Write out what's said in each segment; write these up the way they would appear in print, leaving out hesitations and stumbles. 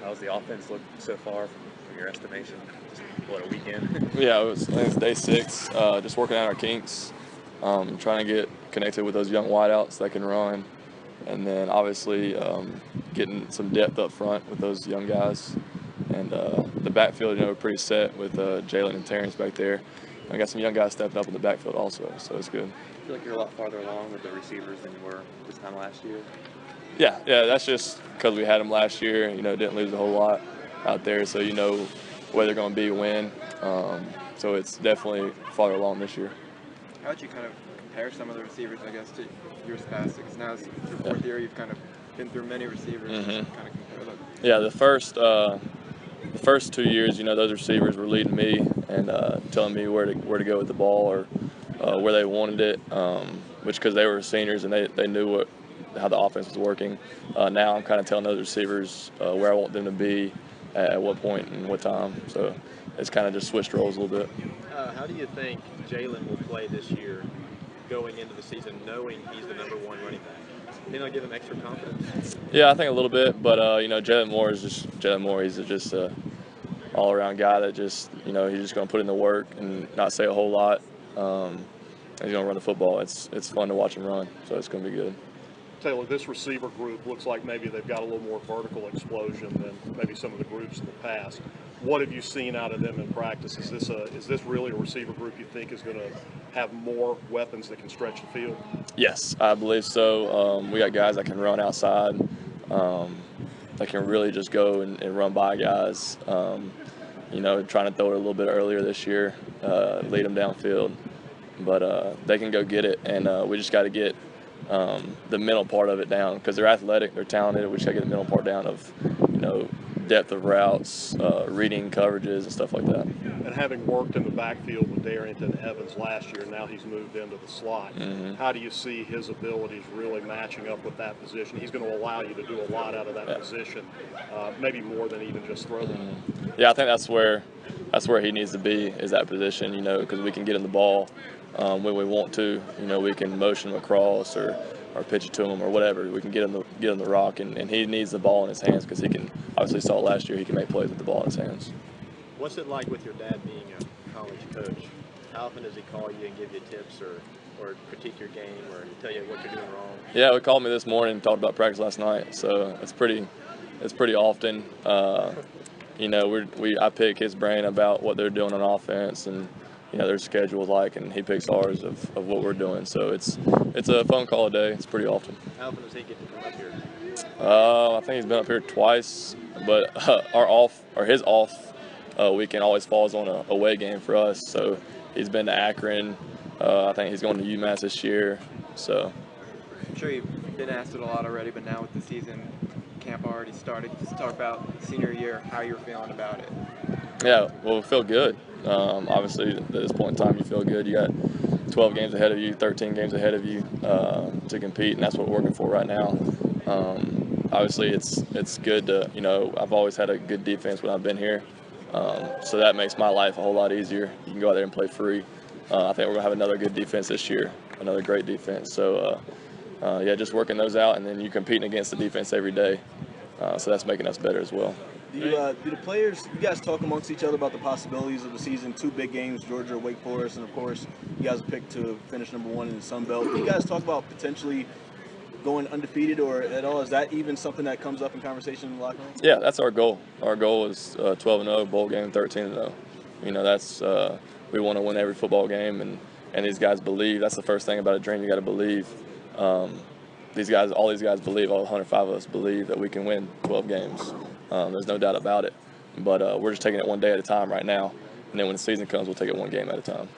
How's the offense look so far from your estimation? Just what, a weekend? Yeah, I think it's day 6. Just working out our kinks, trying to get connected with those young wideouts that can run, and then obviously getting some depth up front with those young guys. And the backfield, we're pretty set with Jalen and Terrence back there. I got some young guys stepping up in the backfield also, so it's good. I feel like you're a lot farther along with the receivers than you were this time last year. Yeah, that's just because we had them last year. Didn't lose a whole lot out there, so where they're going to be when. So it's definitely farther along this year. How would you kind of compare some of the receivers, I guess, to years past? Because now it's your fourth year, you've kind of been through many receivers. Kind of compare them. Yeah, the first 2 years, those receivers were leading me and telling me where to go with the ball or where they wanted it, which because they were seniors and they knew how the offense was working. Now I'm kind of telling those receivers where I want them to be at what point and what time. So it's kind of just switched roles a little bit. How do you think Jalen will play this year going into the season knowing he's the #1 running back? Think it'll give him extra confidence? Yeah, I think a little bit, but Jalen Moore is just Jalen Moore. He's just a all-around guy that just he's just going to put in the work and not say a whole lot. And he's going to run the football. It's fun to watch him run, so it's going to be good. Taylor, this receiver group looks like maybe they've got a little more vertical explosion than maybe some of the groups in the past. What have you seen out of them in practice? Is this really a receiver group you think is going to have more weapons that can stretch the field? Yes, I believe so. We got guys that can run outside, that can really just go and run by guys. Trying to throw it a little bit earlier this year, lead them downfield. But they can go get it, and we just got to get the mental part of it down because they're athletic, they're talented. We just got to get the mental part down of, depth of routes, reading coverages and stuff like that. And having worked in the backfield with Darrington Evans last year, now he's moved into the slot. How do you see his abilities really matching up with that position? He's going to allow you to do a lot out of that position, maybe more than even just throw them. Yeah, I think that's where he needs to be, is that position, because we can get him the ball when we want to. We can motion him across or pitch it to him or whatever. We can get him the rock, and he needs the ball in his hands because he can, obviously saw last year, he can make plays with the ball in his hands. What's it like with your dad being a college coach? How often does he call you and give you tips or critique your game or tell you what you're doing wrong? Yeah, he called me this morning and talked about practice last night, so it's pretty often. I pick his brain about what they're doing on offense and their schedule's like, and he picks ours of what we're doing. So it's a phone call a day. It's pretty often. How often does he get to come up here? I think he's been up here twice, but his off weekend always falls on a away game for us. So he's been to Akron. I think he's going to UMass this year. So I'm sure you've been asked it a lot already, but now with the season camp already started, just talk about senior year, how you're feeling about it. Yeah, well, we feel good. Obviously, at this point in time, you feel good. You got 12 games ahead of you, 13 games ahead of you to compete, and that's what we're working for right now. Obviously, it's good to, I've always had a good defense when I've been here, so that makes my life a whole lot easier. You can go out there and play free. I think we're going to have another good defense this year, another great defense. So, just working those out, and then you're competing against the defense every day, so that's making us better as well. Do the players, you guys talk amongst each other about the possibilities of the season? 2 big games, Georgia, Wake Forest, and of course, you guys are picked to finish #1 in the Sun Belt. Do you guys talk about potentially going undefeated or at all? Is that even something that comes up in conversation in the locker room? Yeah, that's our goal. Our goal is 12-0, bowl game 13-0. That's we want to win every football game, and these guys believe. That's the first thing about a dream. You got to believe. All these guys believe. All 105 of us believe that we can win 12 games. There's no doubt about it. But we're just taking it one day at a time right now, and then when the season comes, we'll take it one game at a time.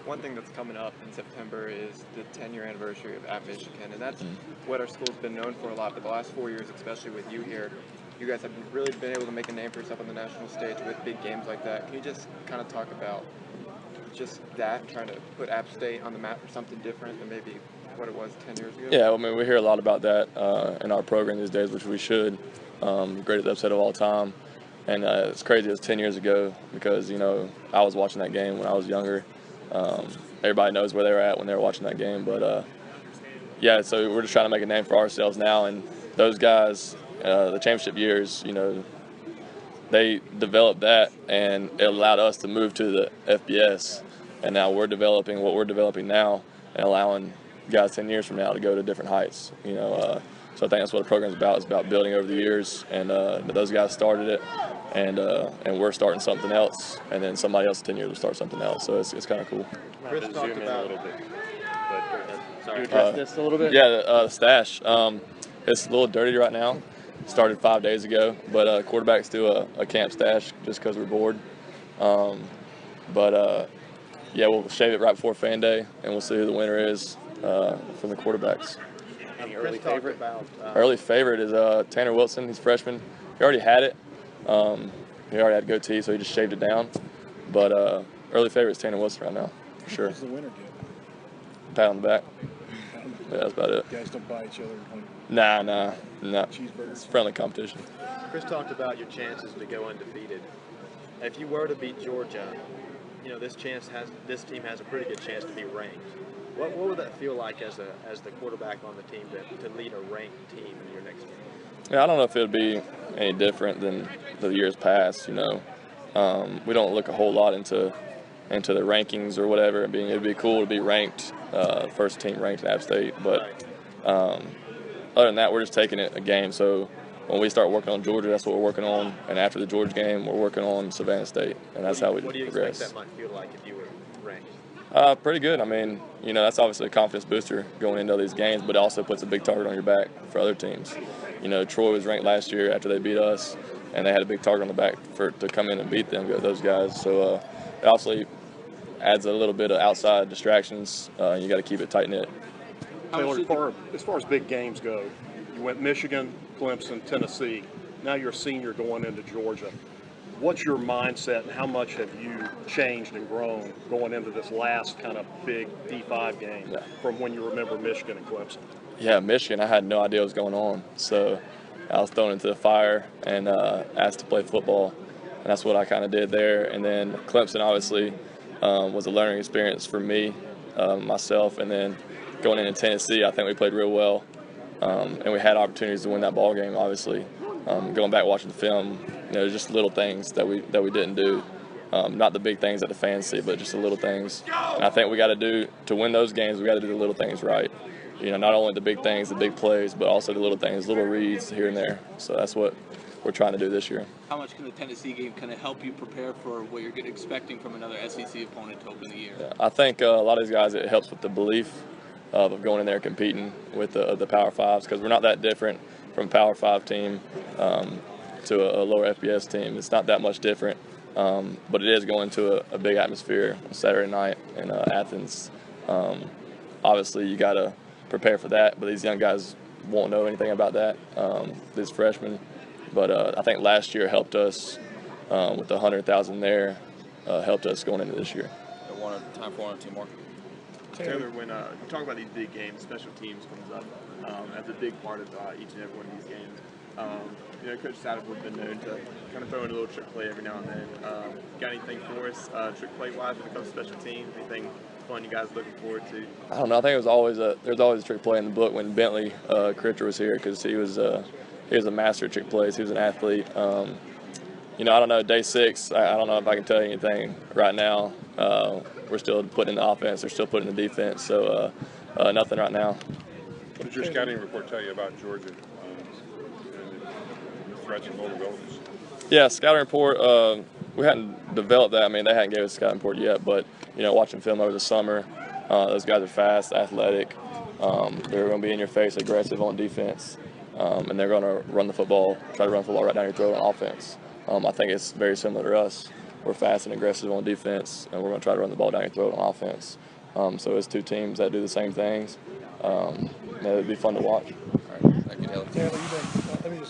One thing that's coming up in September is the 10-year anniversary of at Michigan, and that's what our school's been known for a lot. But the last 4 years, especially with you here, you guys have really been able to make a name for yourself on the national stage with big games like that. Can you just kind of talk about just that, trying to put App State on the map for something different than maybe what it was 10 years ago? Yeah, I mean, we hear a lot about that in our program these days, which we should. Greatest upset of all time. And it's crazy, it was 10 years ago because, I was watching that game when I was younger. Everybody knows where they were at when they were watching that game. But, so we're just trying to make a name for ourselves now. And those guys, the championship years, they developed that, and it allowed us to move to the FBS. And now we're developing what we're developing now and allowing guys 10 years from now to go to different heights. So I think that's what the program's about. It's about building over the years, and those guys started it, and we're starting something else, and then somebody else in 10 years will start something else. So it's kind of cool. Chris talked Zoom in a about. little bit. Sorry, address this a little bit. Yeah, the stash. It's a little dirty right now. Started 5 days ago, but quarterbacks do a camp stash just because we're bored. Yeah, we'll shave it right before fan day, and we'll see who the winner is from the quarterbacks. Any early favorite? Early favorite is Tanner Wilson. He's a freshman. He already had it. He already had a goatee, so he just shaved it down. But early favorite is Tanner Wilson right now, for sure. What does the winner get? Pat on the back. Yeah, that's about it. You guys don't buy each other like Nah. cheeseburgers. It's friendly competition. Chris talked about your chances to go undefeated. If you were to beat Georgia, this team has a pretty good chance to be ranked. What would that feel like as the quarterback on the team to lead a ranked team in your next game? Yeah, I don't know if it would be any different than the years past. We don't look a whole lot into the rankings or whatever. It'd be cool to be ranked, first team ranked in App State. But other than that, we're just taking it a game. So when we start working on Georgia, that's what we're working on. And after the Georgia game, we're working on Savannah State, and that's how we progress. What do you expect that might feel like if you were ranked? Pretty good. That's obviously a confidence booster going into these games, but it also puts a big target on your back for other teams. Troy was ranked last year after they beat us, and they had a big target on the back to come in and beat them, those guys. So it obviously adds a little bit of outside distractions. You got to keep it tight-knit. Taylor, as far as big games go, you went Michigan, Clemson, Tennessee. Now you're a senior going into Georgia. What's your mindset, and how much have you changed and grown going into this last kind of big D5 game from when you remember Michigan and Clemson? Yeah, Michigan, I had no idea what was going on. So I was thrown into the fire and asked to play football, and that's what I kind of did there. And then Clemson, obviously, was a learning experience for me, myself. And then going into Tennessee, I think we played real well, and we had opportunities to win that ball game, obviously. Going back watching the film, just little things that we didn't do. Not the big things that the fans see, but just the little things. And I think we got to do, to win those games, we got to do the little things right. Not only the big things, the big plays, but also the little things, little reads here and there. So that's what we're trying to do this year. How much can the Tennessee game kind of help you prepare for what you're expecting from another SEC opponent to open the year? Yeah, I think a lot of these guys, it helps with the belief of going in there competing with the Power Fives, because we're not that different from a Power Five team to a lower FBS team. It's not that much different, but it is going to a big atmosphere on Saturday night in Athens. Obviously, you got to prepare for that, but these young guys won't know anything about that, these freshmen. But I think last year helped us with the 100,000 there, helped us going into this year. Time for one or two more. Taylor, when you talk about these big games, special teams comes up as a big part of each and every one of these games. Coach Satterfield's been known to kind of throw in a little trick play every now and then. Got anything for us, trick play-wise, when it comes to special teams? Anything fun you guys looking forward to? I don't know. I think there was always a trick play in the book when Bentley Critcher was here, because he was a master of trick plays. He was an athlete. I don't know. Day 6, I don't know if I can tell you anything right now. We're still putting in the offense. They're still putting in the defense. So nothing right now. What did your scouting report tell you about Georgia? Threats and vulnerabilities? Yeah, scouting report. We hadn't developed that. They hadn't gave us a scouting report yet. But watching film over the summer, those guys are fast, athletic. They're going to be in your face, aggressive on defense, and they're going to run the football, try to run the football right down your throat on offense. I think it's very similar to us. We're fast and aggressive on defense, and we're going to try to run the ball down your throat on offense. So it's two teams that do the same things. It would be fun to watch. All right. Thank you, Taylor. Taylor, you've been